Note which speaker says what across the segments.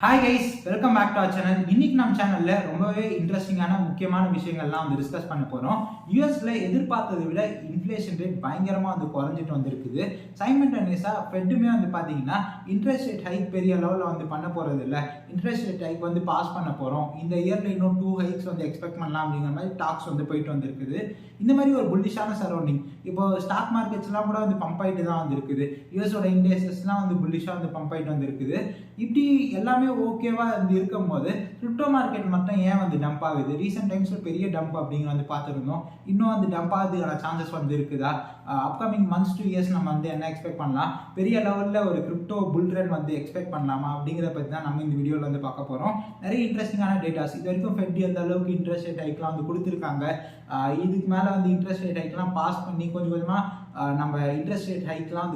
Speaker 1: Hi guys, welcome back to our channel. இன்னைக்கு நம்ம சேனல்ல ரொம்பவே இன்ட்ரெஸ்டிங்கான முக்கியமான விஷயங்கள்லாம் டிஸ்கஸ் பண்ண போறோம். யூஎஸ்ல எதிர்பார்த்ததை விட இன்ஃப்ளேஷன் ரேட் பயங்கரமா குறைஞ்சிட்டு வந்திருக்குது. சைமல்டேனியஸா ஃபெட்டுமே பாத்தீங்கன்னா இன்ட்ரெஸ்ட் ரேட் ஹைக் பெரிய லெவலில் பண்ண போறது இல்லை. இன்ட்ரெஸ்ட் ரேட் ஹைக் பாஸ் பண்ண போறோம். இந்த இயர்ல இன்னும் 2 ஹைக்ஸ் எக்ஸ்பெக்ட் பண்ணலாம் அப்படிங்கிற மாதிரி டாக்ஸ் போயிட்டு வந்திருக்குது. இந்த மாதிரி ஒரு புல்லிஷான சரௌண்டிங். இப்போ ஸ்டாக் மார்க்கெட்ஸ்லாம் கூட பம்ப் ஆயிட்டு தான் வந்திருக்குது. யூஎஸோட இண்டெக்ஸஸ்லாம் புல்லிஷா பம்ப் ஆயிட்டு வந்திருக்குது. இப்படி எல்லாமே ஓகேவா இருக்கும் போது கிரிப்டோ மார்க்கெட் மட்டும் ஏன் டம்ப் ஆகுது? ரீசெண்ட் டைம்ஸ்ல பெரிய டம்ப் அப்படிங்கிற பார்த்துருந்தோம். இன்னும் டம்ப் ஆகுதுக்கான சான்சஸ் இருக்குதா? அப்கமிங் மந்த்ஸ் 2 இயர்ஸ் நம்ம என்ன எக்ஸ்பெக்ட் பண்ணலாம்? பெரிய லெவலில் ஒரு கிரிப்டோ புல் ரன் எக்ஸ்பெக்ட் பண்ணலாமா அப்படிங்கிறத பற்றி தான் நம்ம இந்த வீடியோவில் பார்க்க போகிறோம். நிறைய இன்ட்ரெஸ்டிங்கான டேட்டாஸ். இது வரைக்கும் ஃபெட் எந்த அளவுக்கு இன்ட்ரெஸ்ட் ரேட் ஹைக்லாம் கொடுத்துருக்காங்க. இதுக்கு மேலே இன்ட்ரெஸ்ட் ரேட் ஹைக்லாம் பாஸ் பண்ணி கொஞ்சம் கொஞ்சமாக நம்ம இன்ட்ரெஸ்ட் ரேட் ஹைக்லாம்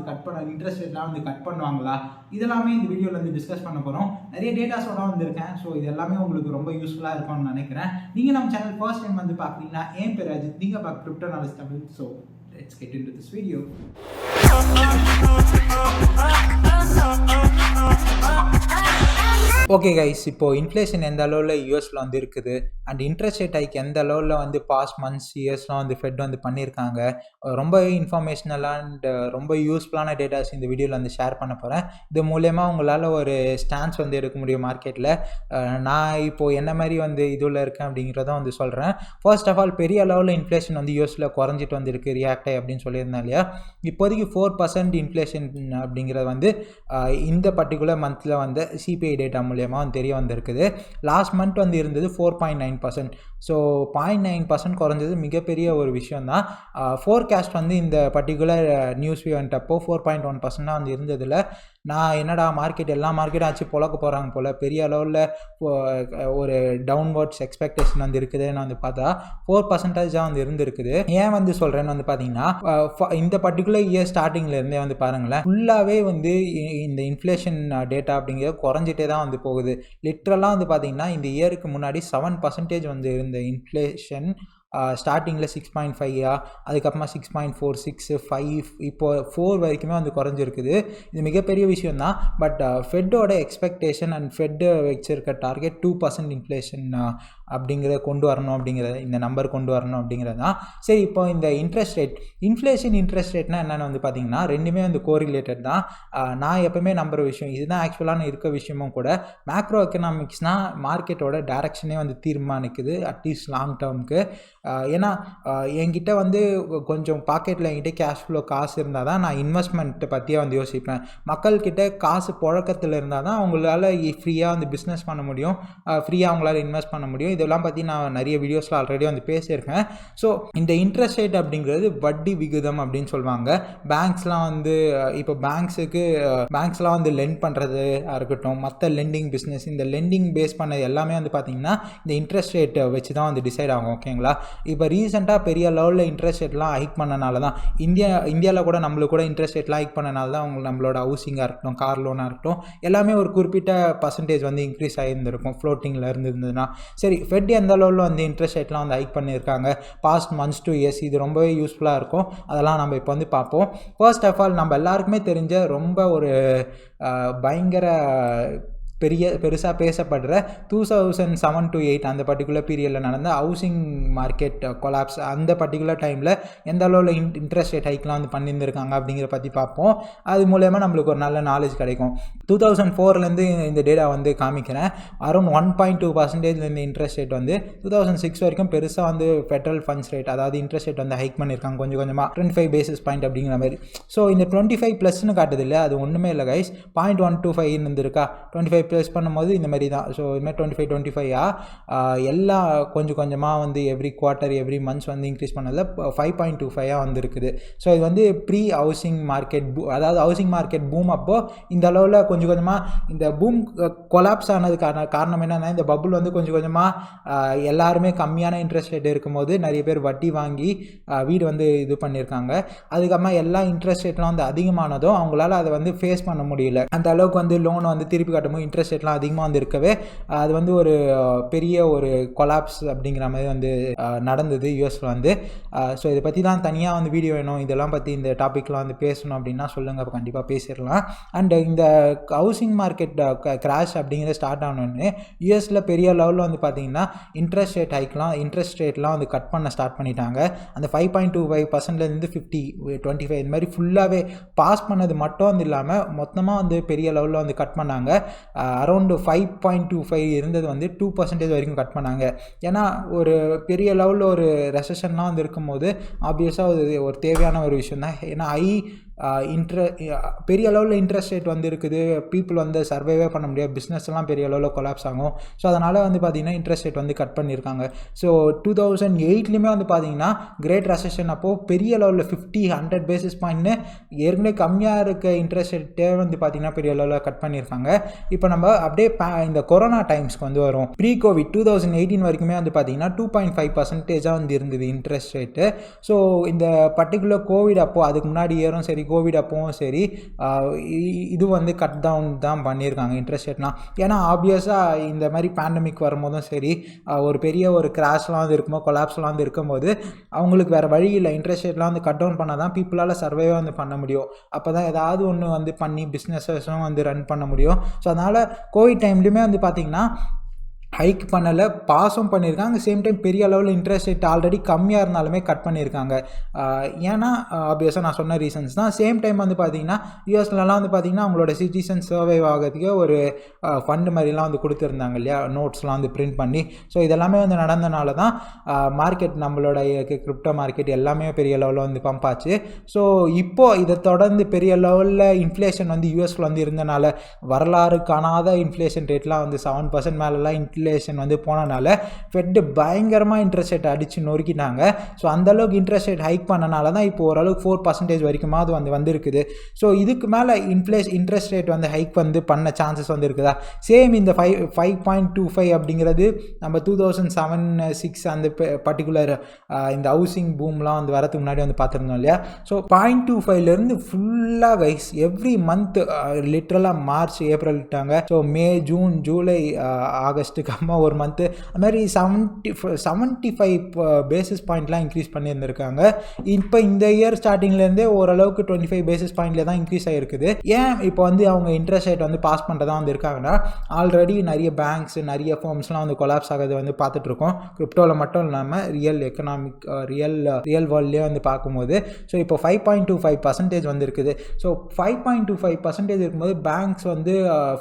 Speaker 1: இன்ட்ரெஸ்ட் ரேட்லாம் கட் பண்ணுவாங்களா? இதெல்லாமே இந்த வீடியோவில் டிஸ்கஸ் பண்ண போகிறோம். நிறைய டேட்டாஸோட வந்திருக்கேன். ஸோ இது எல்லாமே உங்களுக்கு ரொம்ப யூஸ்ஃபுல்லாக இருக்கும்னு நினைக்கிறேன். நீங்கள் நம்ம சேனல் ஃபர்ஸ்ட் டைம் பார்க்குறீங்கன்னா என் பேர் அஜித். நீங்கள் பார்க்க crypto knowledge Tamil. So let's get into this video. Okay guys, இப்போது இன்ஃப்ளேஷன் எந்த அளவில் யூஎஸில் இருக்குது அண்ட் இன்ட்ரெஸ்ட் ரேட் ஹைக் எந்த அளவில் பாஸ்ட் மந்த்ஸ் இயர்ஸ்லாம் ஃபெட் பண்ணியிருக்காங்க. ரொம்பவே இன்ஃபர்மேஷனலாக அண்ட் ரொம்ப யூஸ்ஃபுல்லான டேட்டாஸ் இந்த வீடியோவில் ஷேர் பண்ண போகிறேன். இது மூலயமா உங்களால் ஒரு ஸ்டான்ஸ் எடுக்க முடியும் மார்க்கெட்டில். நான் இப்போது என்ன மாதிரி இதில் இருக்கேன் அப்படிங்கிறத சொல்கிறேன். ஃபர்ஸ்ட் ஆஃப் ஆல், பெரிய லெவலில் இன்ஃப்ளேஷன் யூஎஸில் குறைஞ்சிட்டு வந்திருக்கு ரியாக்ட் ஆகி அப்படின்னு சொல்லியிருந்தேன் இல்லையா. இப்போதைக்கு 4% இன்ஃப்ளேஷன் அப்படிங்கிறது இந்த பர்டிகுலர் மந்தில் சிபிஐ டேட்டா மூலியமாக தெரிய வந்திருக்குது. லாஸ்ட் மந்த் இருந்தது 4.9%. ஸோ 0.9% குறைஞ்சது மிகப்பெரிய ஒரு விஷயம் தான். ஃபோர்காஸ்ட் இந்த பர்டிகுலர் நியூஸ் வந்துட்டப்போ 4.1% தான் இருந்ததில்ல. நான் என்னடா எல்லா மார்க்கெட்டும் ஆச்சு பொழக்க போகிறாங்க போல், பெரிய அளவில் ஒரு டவுன்வர்ட்ஸ் எக்ஸ்பெக்டேஷன் இருக்குதுன்னு பார்த்தா 4% தான் இருந்திருக்குது. ஏன் சொல்கிறேன்னு பார்த்தீங்கன்னா, இந்த பர்டிகுலர் இயர் ஸ்டார்டிங்லேருந்தே பாருங்களேன், ஃபுல்லாகவே இந்த இன்ஃப்ளேஷன் டேட்டா அப்படிங்கிறது குறைஞ்சிட்டே தான் போகுது. லிட்ரலாக பார்த்தீங்கன்னா இந்த இயருக்கு முன்னாடி 7% இருந்த இன்ஃப்ளேஷன் ஸ்டார்டிங்கில் 6.5, அதுக்கப்புறமா 6.46, 5, இப்போ 4 வரைக்குமே குறைஞ்சிருக்குது. இது மிகப்பெரிய விஷயம் தான். பட் ஃபெட்டோட எக்ஸ்பெக்டேஷன் அண்ட் ஃபெட்டு வச்சிருக்க டார்கெட் 2% இன்ஃப்ளேஷன் அப்படிங்கிறத கொண்டு வரணும், அப்படிங்கிறத இந்த நம்பர் கொண்டு வரணும் அப்படிங்கிறது தான். சரி, இப்போ இந்த இன்ட்ரெஸ்ட் ரேட், இன்ட்ரெஸ்ட் ரேட்னா என்னென்னு பார்த்தீங்கன்னா ரெண்டுமே கோரிலேட்டட் தான். நான் எப்பவுமே நம்புற விஷயம் இதுதான், ஆக்சுவலான இருக்க விஷயமும் கூட. மேக்ரோ எக்கனாமிக்ஸ்னால் மார்க்கெட்டோட டைரக்ஷனே தீர்மானிக்குது, அட்லீஸ்ட் லாங் டேர்முக்கு. ஏன்னா என்கிட்ட கொஞ்சம் பாக்கெட்டில் என்கிட்ட கேஷ் ஃப்ளோ காசு இருந்தால் தான் நான் இன்வெஸ்ட்மெண்ட்டை பற்றியே யோசிப்பேன். மக்கள்கிட்ட காசு புழக்கத்தில் இருந்தால் தான் அவங்களால ஃப்ரீயாக பிஸ்னஸ் பண்ண முடியும், ஃப்ரீயாக அவங்களால இன்வெஸ்ட் பண்ண முடியும். இதெல்லாம் பற்றி நான் நிறைய வீடியோஸில் ஆல்ரெடி பேசியிருக்கேன். ஸோ இந்த இன்ட்ரெஸ்ட் ரேட் அப்படிங்கிறது வட்டி விகிதம் அப்படின்னு சொல்லுவாங்க. பேங்க்ஸ்லாம் இப்போ பேங்க்ஸ்லாம் லெண்ட் பண்ணுறது இருக்கட்டும், மற்ற லெண்டிங் பிஸ்னஸ், இந்த லெண்டிங் பேஸ் பண்ணது எல்லாமே பார்த்தீங்கன்னா இந்த இன்ட்ரெஸ்ட் ரேட் வச்சு தான் டிசைட் ஆகும். ஓகேங்களா? இப்போ ரீசெண்டாக பெரிய லெவலில் இன்ட்ரெஸ்ட் ரேட்லாம் ஹைக் பண்ணனால தான் இந்தியாவில் கூட நம்மளுக்கு கூட இன்ட்ரெஸ்ட் ரேட்லாம் ஹைக் பண்ணனால தான் நம்மளோட ஹவுசிங்காக இருக்கட்டும், கார் லோனாக இருக்கட்டும், எல்லாமே ஒரு குறிப்பிட்ட பர்சன்டேஜ் இன்க்ரீஸ் ஆகியிருந்திருக்கும் ஃப்ளோட்டிங்கில் இருந்ததுன்னா. சரி, ஃபெட் எந்த அளவில் இன்ட்ரெஸ்ட் ரேட்லாம் ஹைக் பண்ணியிருக்காங்க பாஸ்ட் மந்த்ஸ் 2 இயர்ஸ், இது ரொம்பவே யூஸ்ஃபுல்லாக இருக்கும். அதெல்லாம் நம்ம இப்போ பார்ப்போம். ஃபர்ஸ்ட் ஆஃப் ஆல், நம்ம எல்லாருக்குமே தெரிஞ்ச ரொம்ப ஒரு பயங்கர பெருசாக பேசப்படுற 2007 to 2008 அந்த பர்டிகுலர் பீரியடில் நடந்த ஹவுசிங் மார்க்கெட் கொலாப்ஸ், அந்த பர்டிகுலர் டைமில் எந்த அளவில் இன்ட்ரெஸ்ட் ரேட் ஹைக்லாம் பண்ணியிருந்திருக்காங்க அப்படிங்கிற பற்றி பார்ப்போம். அது மூலயமா நம்மளுக்கு ஒரு நல்ல நாலேஜ் கிடைக்கும். 2004 இந்த டேட்டா காமிக்கிறேன். அரௌண்ட் 1.2% இந்த இன்ட்ரெஸ்ட் ரேட் 2006 வரைக்கும் பெருசாக ஃபெட்ரல் ஃபண்ட்ஸ் ரேட், அதாவது இன்ட்ரெஸ்ட் ரேட் ஹைக் பண்ணியிருக்காங்க கொஞ்சம் கொஞ்சமாக 25 பேசிஸ் பாயிண்ட் அப்படிங்கிற மாதிரி. ஸோ இந்த 25+ காட்டுது இல்லை, அது ஒன்றுமே இல்லை கைஸ். 0.125 இருந்திருக்கா, 25 ப்ளஸ் பண்ணும்போது இந்த மாதிரி தான். ஸோ இதுமாதிரி 25 எல்லாம் கொஞ்சம் கொஞ்சமாக every quarter every months increase பண்ணதில் 5.25 இருக்குது. ஸோ இது ப்ரீ ஹவுசிங் மார்க்கெட் அதாவது ஹவுசிங் மார்க்கெட் பூம் அப்போது இந்த அளவில் கொஞ்சம் கொஞ்சமாக இந்த பூம் கொலாப்ஸ் ஆனதுக்கான காரணம் என்னென்னா, இந்த பபுள் கொஞ்சம் கொஞ்சமாக எல்லாருமே கம்மியான இன்ட்ரெஸ்ட் ரேட் இருக்கும்போது நிறைய பேர் வட்டி வாங்கி வீடு இது பண்ணியிருக்காங்க. அதுக்கப்புறமா எல்லா இன்ட்ரெஸ்ட் ரேட்லாம் அதிகமானதும் அவங்களால அதை ஃபேஸ் பண்ண முடியல. அந்த அளவுக்கு லோன் திருப்பி கட்டும்போது இன்ட்ரெஸ்ட் இன்ட்ரெஸ்ட் ரேட்லாம் அதிகமாக வந்து இருக்கவே அது வந்து ஒரு பெரிய ஒரு கொலாப்ஸ் அப்படிங்கிற மாதிரி வந்து நடந்தது யூஎஸில் வந்து. ஸோ இதை பற்றி தான் தனியாக வந்து வீடியோ வேணும், இதெல்லாம் பற்றி இந்த டாப்பிக்லாம் வந்து பேசணும் அப்படின்னா சொல்லுங்கள், கண்டிப்பாக பேசிடலாம். அண்ட் இந்த ஹவுசிங் மார்க்கெட் கிராஷ் அப்படிங்கிறது ஸ்டார்ட் ஆனோடனே யூஎஸில் பெரிய லெவலில் வந்து பார்த்தீங்கன்னா இன்ட்ரெஸ்ட் ரேட்லாம் வந்து கட் பண்ண ஸ்டார்ட் பண்ணிட்டாங்க. அந்த 5.25%லேருந்து 50, 25 இந்த மாதிரி ஃபுல்லாகவே பாஸ் பண்ணது மட்டும் வந்து இல்லாமல் மொத்தமாக வந்து பெரிய லெவலில் வந்து கட் பண்ணாங்க. அரௌண்டு 5.25 இருந்தது வந்து 2% வரைக்கும் கட் பண்ணாங்க. ஏன்னா ஒரு பெரிய லெவலில் ஒரு ரெசஷன்லாம் வந்து இருக்கும்போது ஆப்வியஸாக ஒரு தேவையான ஒரு விஷயம் தான். ஏன்னா பெரிய அளவில் இன்ட்ரெஸ்ட் ரேட் வந்து இருக்குது, பீப்புள் வந்து சர்வைவே பண்ண முடியாது, பிஸ்னஸ்லாம் பெரிய அளவில் கொலாப்ஸ் ஆகும். ஸோ அதனால் வந்து பார்த்திங்கன்னா இன்ட்ரெஸ்ட் ரேட் வந்து கட் பண்ணியிருக்காங்க. ஸோ 2008லேயுமே வந்து பார்த்திங்கன்னா கிரேட் ரெசஷன் அப்போது பெரிய லெவலில் 50-100 பேசிஸ் பாயிண்ட்னு ஏற்கனவே கம்மியாக இருக்க இன்ட்ரெஸ்ட் ரேட்டே வந்து பார்த்திங்கன்னா பெரிய லெவலில் கட் பண்ணியிருக்காங்க. இப்போ நம்ம அப்படியே இந்த கொரோனா டைம்ஸ்க்கு வந்து வரும். ப்ரீ கோவிட் 2018 வரைக்குமே வந்து பார்த்திங்கன்னா 2.5% வந்து இருந்தது இன்ட்ரெஸ்ட் ரேட்டு. ஸோ இந்த பர்டிகுலர் கோவிட் அப்போது, அதுக்கு முன்னாடி இயரும் சரி, கோவிட் அப்பவும் சரி, இது வந்து கட் டவுன் தான் பண்ணியிருக்காங்க இன்ட்ரெஸ்ட் ரேட்லாம். ஏன்னா ஆப்வியஸாக இந்த மாதிரி பேண்டமிக் வரும்போதும் சரி, ஒரு பெரிய ஒரு கிராஷ்லாம் வந்து இருக்கும்போது, கொலாப்ஸ்லாம் வந்து இருக்கும்போது அவங்களுக்கு வேறு வழி இல்லை, இன்ட்ரெஸ்ட் ரேட்லாம் வந்து கட் டவுன் பண்ணால் தான் பீப்புளால் சர்வைவே வந்து பண்ண முடியும். அப்போ தான் ஏதாவது ஒன்று வந்து பண்ணி பிஸ்னஸஸும் வந்து ரன் பண்ண முடியும். ஸோ அதனால் கோவிட் டைம்லையுமே வந்து பார்த்திங்கன்னா ஹைக் பண்ணலை, பாஸும் பண்ணியிருக்காங்க. சேம் டைம் பெரிய அளவில் இன்ட்ரெஸ்ட் ரேட் ஆல்ரெடி கம்மியாக இருந்தாலுமே கட் பண்ணியிருக்காங்க. ஏன்னா ஆப்வியஸாக நான் சொன்ன ரீசன்ஸ் தான். சேம் டைம் வந்து பார்த்திங்கன்னா யூஎஸ்லலாம் வந்து பார்த்திங்கன்னா அவங்களோட சிட்டிசன் சர்வைவ் ஆகிறதுக்கு ஒரு ஃபண்டு மாதிரிலாம் வந்து கொடுத்துருந்தாங்க இல்லையா, நோட்ஸ்லாம் வந்து பிரிண்ட் பண்ணி. ஸோ இதெல்லாமே வந்து நடந்தனால தான் மார்க்கெட், நம்மளோட கிரிப்டோ மார்க்கெட் எல்லாமே பெரிய லெவலில் வந்து பம்ப் ஆச்சு. ஸோ இப்போது இதை தொடர்ந்து பெரிய லெவலில் இன்ஃப்ளேஷன் வந்து யூஎஸில் வந்து இருந்தனால, வரலாறு காணாத இன்ஃப்ளேஷன் ரேட்லாம் வந்து 7% மேலெலாம் இன்ஃப்ளேஷன் வந்து போனனால ஃபெட்டு பயங்கரமாக இன்ட்ரெஸ்ட் ரேட் அடித்து நொறுக்கிட்டாங்க. ஸோ அந்தளவுக்கு இன்ட்ரெஸ்ட் ரேட் ஹைக் பண்ணனால தான் இப்போ ஓரளவுக்கு 4% வரைக்குமாவது வந்திருக்குது. ஸோ இதுக்கு மேலே இன்ட்ரெஸ்ட் ரேட் வந்து ஹைக் வந்து பண்ண சான்சஸ் வந்து இருக்குதா? சேம் இந்த 5.25 அப்படிங்கிறது நம்ம 2007-6 அந்த பர்டிகுலர் இந்த ஹவுசிங் பூம்லாம் வந்து வரதுக்கு முன்னாடி வந்து பார்த்துருந்தோம் இல்லையா. ஸோ 0.25லேருந்து ஃபுல்லாக கைஸ் எவ்ரி மந்த், லிட்ரலாக மார்ச், ஏப்ரல் விட்டாங்க. ஸோ மே, ஜூன், ஜூலை, ஆகஸ்ட்டுக்கு அம்மா ஒரு மந்த்து அது மாதிரி 75 பேசிஸ் பாயிண்ட்லாம் இன்க்ரீஸ் பண்ணியிருந்திருக்காங்க. இப்போ இந்த இயர் ஸ்டார்டிங்லேருந்தே ஓரளவுக்கு 25 பேசிஸ் பாயிண்ட்ல தான் இன்க்ரீஸ் ஆகிருக்குது. ஏன் இப்போ வந்து அவங்க இன்ட்ரெஸ்ட் ரேட் வந்து பாஸ் பண்ணுறதா வந்து இருக்காங்கன்னா, ஆல்ரெடி நிறைய பேங்க்ஸ், நிறைய ஃபார்ம்ஸ்லாம் வந்து கொலாப்ஸ் ஆகிறது வந்து பார்த்துட்ருக்கோம். கிரிப்டோவில் மட்டும் இல்லாமல் ரியல் வேர்ல்ட்லேயே வந்து பார்க்கும்போது. ஸோ இப்போ 5.25% வந்து இருக்குது. ஸோ 5.25% இருக்கும்போது பேங்க்ஸ் வந்து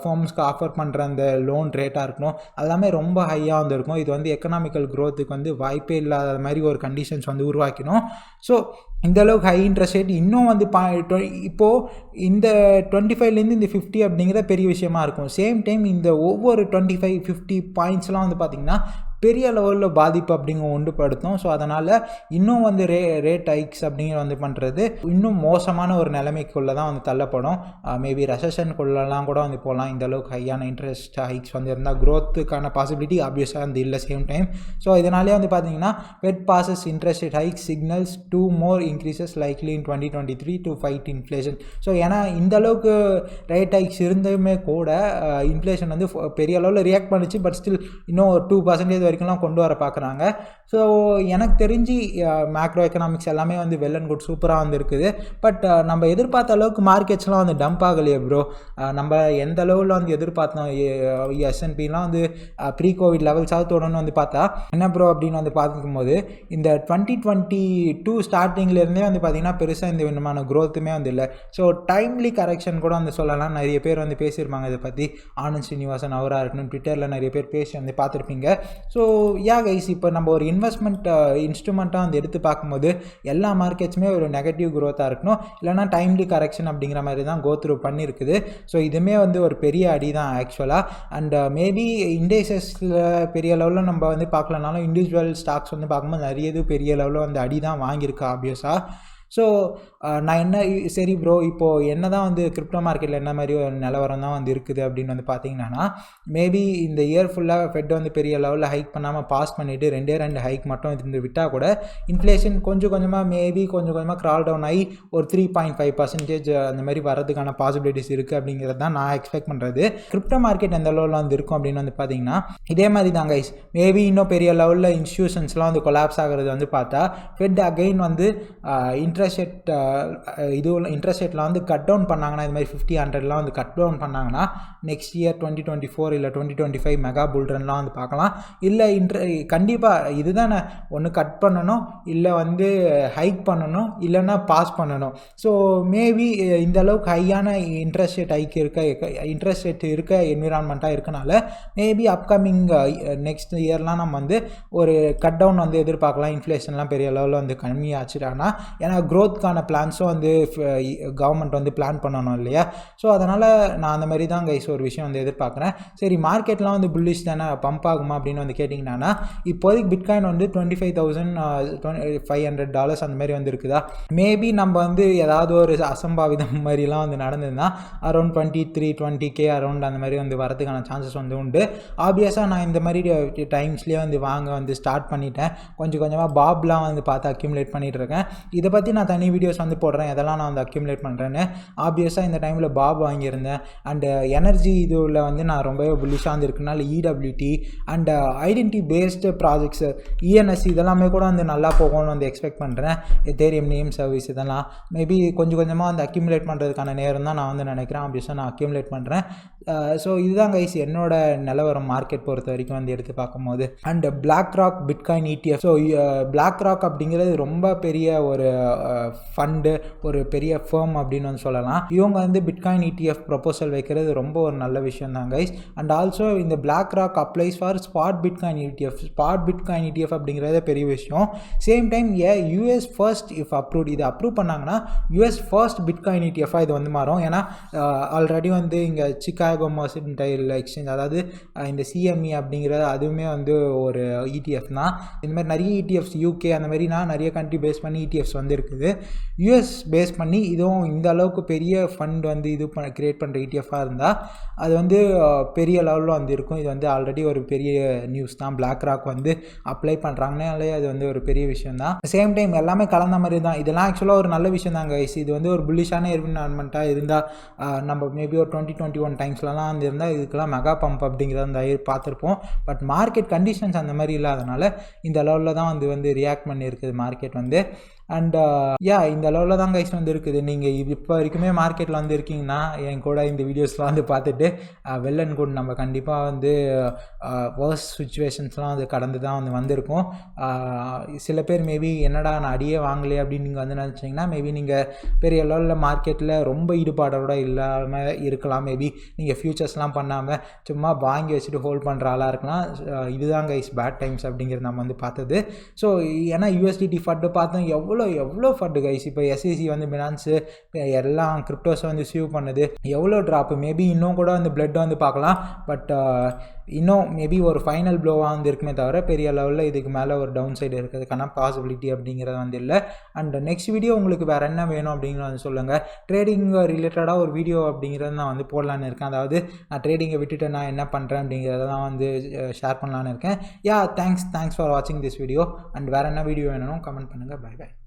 Speaker 1: ஃபார்ம்ஸ்க்கு ஆஃபர் பண்ணுற அந்த லோன் ரேட்டாக இருக்கணும், எல்லாமே ரொம்ப ஹையாக வந்து இருக்கும். இது வந்து எக்கனாமிக்கல் க்ரோத்துக்கு வந்து வாய்ப்பே இல்லாத மாதிரி ஒரு கண்டிஷன்ஸ் வந்து உருவாக்கணும். ஸோ இந்தளவுக்கு ஹை இன்ட்ரெஸ்ட் ரேட் இன்னும் வந்து இப்போது இந்த 25லேருந்து இந்த 50 அப்படிங்கிற பெரிய விஷயமா இருக்கும். சேம் டைம் இந்த ஒவ்வொரு 25-50 பாயிண்ட்ஸ்லாம் வந்து பார்த்திங்கன்னா பெரிய லெவலில் பாதிப்பு அப்படிங்க உண்டுபடுத்தும். ஸோ அதனால் இன்னும் வந்து ரேட் ஹைக்ஸ் அப்படிங்கிற வந்து பண்ணுறது இன்னும் மோசமான ஒரு நிலைமைக்குள்ளே தான் வந்து தள்ளப்படும். மேபி ரெசஷனுக்குள்ளெல்லாம் கூட வந்து போகலாம். இந்த அளவுக்கு ஹையான இன்ட்ரெஸ்ட் ஹைக்ஸ் வந்து இருந்தால் க்ரோத்துக்கான பாசிபிலிட்டி ஆப்வியஸாக வந்து இல்லை சேம் டைம். ஸோ இதனாலே வந்து பார்த்திங்கன்னா fed bosses interest rate hike signals 2 more increases likely in 2023 to fight inflation. So ஏன்னா இந்த அளவுக்கு ரேட் ஹைக்ஸ் இருந்துமே கூட இன்ஃப்ளேஷன் வந்து பெரிய அளவில் ரியாக்ட் பண்ணிச்சு. பட் ஸ்டில் இன்னும் 2% வரைக்கும்லாம் கொண்டு வர பார்க்குறாங்க. ஸோ எனக்கு தெரிஞ்சு மேக்ரோ எக்கனாமிக்ஸ் எல்லாமே வந்து வெல் அண்ட் குட், சூப்பராக வந்து இருக்குது. பட் நம்ம எதிர்பார்த்த அளவுக்கு மார்க்கெட்ஸ்லாம் வந்து டம்ப் ஆகலையே ப்ரோ. நம்ம எந்த அளவில் வந்து எதிர்பார்த்தோம், S&Pலாம் வந்து ப்ரீ கோவிட் லெவல்ஸாவது தொடர்ந்து வந்து பார்த்தா என்ன ப்ரோ அப்படின்னு வந்து பார்க்கும்போது இந்த 2022 ஸ்டார்டிங்லேருந்தே வந்து பார்த்திங்கன்னா பெருசாக இந்த விதமான க்ரோத்துமே வந்து இல்லை. ஸோ டைம்லி கரெக்ஷன் கூட வந்து சொல்லலாம். நிறைய பேர் வந்து பேசியிருப்பாங்க இதை பற்றி. ஆனந்த் ஸ்ரீனிவாசன் அவராக இருக்கணும், ட்விட்டரில் நிறைய பேர் பேசி வந்து பார்த்துருப்பீங்க. ஸோ கைஸ், இப்போ நம்ம ஒரு இன்வெஸ்ட்மெண்ட் இன்ஸ்ட்ருமெண்ட்டாக வந்து எடுத்து பார்க்கும்போது எல்லா மார்க்கெட்ஸுமே ஒரு நெகட்டிவ் க்ரோத்தாக இருக்கணும், இல்லைனா டைம்லி கரெக்ஷன் அப்படிங்கிற மாதிரி தான் கோ த்ரூ பண்ணியிருக்குது. ஸோ இதுவுமே வந்து ஒரு பெரிய அடி தான் ஆக்சுவலாக. அண்ட் மேபி இண்டெக்ஸஸில் பெரிய லெவலில் நம்ம வந்து பார்க்கலனாலும் இண்டிவிஜுவல் ஸ்டாக்ஸ் வந்து பார்க்கும்போது நிறைய பெரிய லெவலில் வந்து அடி தான் வாங்கியிருக்கு ஆப்வியஸாக. ஸோ நான் என்ன சரி ப்ரோ இப்போது என்ன தான் வந்து கிரிப்டோ மார்க்கெட்டில் என்ன மாதிரி ஒரு நிலவரம் தான் வந்து இருக்குது அப்படின்னு வந்து பார்த்தீங்கன்னா, மேபி இந்த இயர் ஃபுல்லாக ஃபெட் வந்து பெரிய லெவலில் ஹைக் பண்ணாமல் பாஸ் பண்ணிவிட்டு 2 ஹைக் மட்டும் இருந்து விட்டால் கூட இன்ஃப்ளேஷன் கொஞ்சம் கொஞ்சமாக க்ரால் டவுன் ஆகி ஒரு 3.5% அந்த மாதிரி வரதுக்கான பாசிபிலிட்டிஸ் இருக்குது அப்படிங்கிறது தான் நான் எக்ஸ்பெக்ட் பண்ணுறது. கிரிப்டோ மார்க்கெட் எந்த லெவலில் வந்து இருக்கும் அப்படின்னு வந்து பார்த்தீங்கன்னா, இதே மாதிரி தான் கைஸ். மேபி இன்னும் பெரிய லெவலில் இன்ஸ்டியூஷன்ஸ்லாம் வந்து கொலாப்ஸ் ஆகிறது வந்து பார்த்தா ஃபெட் அகைன் வந்து இன்ட்ரெஸ்ட் ரேட்டில் வந்து கட் டவுன் பண்ணாங்கன்னா, இது மாதிரி 50-100லாம் வந்து கட் டவுன் பண்ணாங்கன்னா நெக்ஸ்ட் இயர் 2024 இல்லை 2025 மெகா புல்ரன்லாம் வந்து பார்க்கலாம். இல்லை கண்டிப்பாக இதுதான் ஒன்று கட் பண்ணணும், இல்லை வந்து ஹைக் பண்ணணும், இல்லைன்னா பாஸ் பண்ணணும். ஸோ மேபி இந்த அளவுக்கு ஹையான இன்ட்ரெஸ்ட் ரேட் இருக்க என்விரான்மெண்ட்டாக இருக்கனால மேபி அப்கமிங் நெக்ஸ்ட் இயர்லாம் நம்ம வந்து ஒரு கட் டவுன் வந்து எதிர்பார்க்கலாம். இன்ஃப்ளேஷன்லாம் பெரிய லெவலில் வந்து கம்மியாச்சுட்டாங்கன்னா, ஏன்னா க்ரோத்துக்கான பிளான்ஸும் வந்து கவர்மெண்ட் வந்து பிளான் பண்ணணும் இல்லையா. ஸோ அதனால் நான் அந்த மாதிரி தான் கைஸ் ஒரு விஷயம் வந்து எதிர்பார்க்குறேன். சரி மார்க்கெட்லாம் வந்து புல்லிஷ் தானே, பம்ப் ஆகுமா அப்படின்னு வந்து கேட்டிங்கன்னா, இப்போதைக்கு பிட்காயின் வந்து $25,500 அந்த மாதிரி வந்து இருக்குதா. மேபி நம்ம வந்து ஏதாவது ஒரு அசம்பாவிதம் மாதிரிலாம் வந்து நடந்ததுன்னா அரௌண்ட் 23-20K அரௌண்ட் அந்த மாதிரி வந்து வரதுக்கான சான்சஸ் வந்து உண்டு. ஆப்வியஸாக நான் இந்த மாதிரி டைம்ஸ்லேயே வந்து வந்து ஸ்டார்ட் பண்ணிட்டேன். கொஞ்சமாக பாப்லாம் வந்து பார்த்து அக்யூமுலேட் பண்ணிகிட்டு இருக்கேன். இதை பற்றி நான் தனி வீடியோஸ் வந்து போடுறேன், எதெல்லாம் நான் வந்து அக்யூமுலேட் பண்ணுறேன்னு. ஆப்வியஸாக இந்த டைமில் பாப் வாங்கியிருந்தேன். அண்டு எனர்ஜி இதுவில் வந்து நான் ரொம்பவே புல்லிஷாக வந்து இருக்கனால EWT and identity based projects ENS இதெல்லாமே கூட வந்து நல்லா போகும்னு வந்து எக்ஸ்பெக்ட் பண்ணுறேன். எத்தேரியம் நேம் சர்வீஸ் இதெல்லாம் மேபி கொஞ்சமாக வந்து அக்யூமுலேட் பண்ணுறதுக்கான நேரம் தான் நான் வந்து நினைக்கிறேன். ஆப்வியஸாக நான் அக்யூமுலேட் பண்ணுறேன். ஸோ இதுதான் கைஸ் என்னோட நிலவரம் மார்க்கெட் பொறுத்த வரைக்கும் வந்து எடுத்து பார்க்கும்போது. And BlackRock bitcoin ETF. So BlackRock அப்படிங்கிறது ரொம்ப பெரிய ஒரு ஃபண்டு, ஒரு பெரிய ஃபேம் அப்படின்னு வந்து சொல்லலாம். இவங்க வந்து பிட்காயின் ETF ப்ரொபோசல் வைக்கிறது ரொம்ப ஒரு நல்ல விஷயம் தான் கைஸ். அண்ட் ஆல்சோ இந்த BlackRock applies for spot bitcoin ETF. Spot bitcoin ETF அப்படிங்கிறதே பெரிய விஷயம். Same time US first if approved, இது அப்ரூவ் பண்ணாங்கன்னா US ஃபர்ஸ்ட் பிட்காயின் ETF இது வந்து மாறும். ஏன்னா ஆல்ரெடி வந்து இங்கே சிகாகோ மர்சன்டைல் எக்ஸ்சேஞ்ச், அதாவது இந்த CME அப்படிங்கிறது அதுவுமே வந்து ஒரு ETF தான். இந்த மாதிரி நிறைய ETFs UK அந்த மாதிரினா நிறைய கண்ட்ரி பேஸ் பண்ணி ETFs வந்து இருக்குது. US பேஸ் பண்ணி இதுவும் இந்த அளவுக்கு பெரிய ஃபண்ட் வந்து இது கிரியேட் பண்ணுற ETFாக இருந்தால் அது வந்து பெரிய லெவலில் வந்து இருக்கும். இது வந்து ஆல்ரெடி ஒரு பெரிய நியூஸ் தான். பிளாக் ராக் வந்து அப்ளை பண்ணுறாங்கனாலே அது வந்து ஒரு பெரிய விஷயம் தான். சேம் டைம் எல்லாமே கலந்த மாதிரி தான். இதெல்லாம் ஆக்சுவலாக ஒரு நல்ல விஷயம் தான் கைஸ். இது வந்து ஒரு புல்லிஷான என்விரான்மெண்ட்டாக இருந்தால் நம்ம மேபி ஒரு 2021 டைம்ஸ்லாம் வந்து இருந்தால் இதுக்கெல்லாம் மெகா பம்ப் அப்படிங்கிறத வந்து பார்த்துருப்போம். பட் மார்க்கெட் கண்டிஷன்ஸ் அந்த மாதிரி இல்லாதனால இந்த லெவலில் தான் வந்து ரியாக்ட் பண்ணியிருக்குது மார்க்கெட் வந்து. அண்ட் இந்த லெவலில் தான் கைஸ் வந்து இருக்குது. நீங்கள் இப்போ வரைக்குமே மார்க்கெட்டில் வந்து இருக்கீங்கன்னா என் கூட இந்த வீடியோஸ்லாம் வந்து பார்த்துட்டு வெல் அண்ட் குட். நம்ம கண்டிப்பாக வந்து வர்ஸ் சுச்சுவேஷன்ஸ்லாம் வந்து கடந்து தான் வந்து வந்திருக்கோம். சில பேர் மேபி என்னடா நான் அடியே வாங்கலையே அப்படின்னு நீங்கள் வந்து நினச்சிங்கன்னா மேபி நீங்கள் பெரிய லெவலில் மார்க்கெட்டில் ரொம்ப ஈடுபாடோட இல்லாமல் இருக்கலாம். மேபி நீங்கள் ஃபியூச்சர்ஸ்லாம் பண்ணாமல் சும்மா வாங்கி வச்சுட்டு ஹோல்ட் பண்ணுற ஆளாக இருக்கலாம். இதுதான் கைஸ் பேட் டைம்ஸ் அப்படிங்கிறது நம்ம வந்து பார்த்தது. ஸோ ஏன்னா USDT ஃபண்டு பார்த்தோம் எவ்வளோ ஃபண்டு கைஸ். இப்போ SEC வந்து பினான்ஸு எல்லாம் கிரிப்டோஸை வந்து சீவ் பண்ணுது. எவ்வளோ ட்ராப்பு, மேபி இன்னும் கூட வந்து பிளட் வந்து பார்க்கலாம். பட் இன்னும் மேபி ஒரு ஃபைனல் ப்ளோவாக வந்து இருக்குமே தவிர பெரிய லெவலில் இதுக்கு மேலே ஒரு டவுன் சைடு இருக்கிறதுக்கான பாசிபிலிட்டி அப்படிங்கிறது வந்து இல்லை. அண்ட் நெக்ஸ்ட் வீடியோ உங்களுக்கு வேறு என்ன வேணும் அப்படிங்கிறத வந்து சொல்லுங்கள். ட்ரேடிங் ரிலேட்டடாக ஒரு வீடியோ அப்படிங்கிறத நான் வந்து போடலான்னு இருக்கேன். அதாவது நான் ட்ரேடிங்கை விட்டுட்டு நான் என்ன பண்ணுறேன் அப்படிங்கிறத தான் வந்து ஷேர் பண்ணலான்னு இருக்கேன். தேங்க்ஸ் ஃபார் வாட்சிங் திஸ் வீடியோ. அண்ட் வேறு என்ன வீடியோ வேணும் கமெண்ட் பண்ணுங்கள். பை.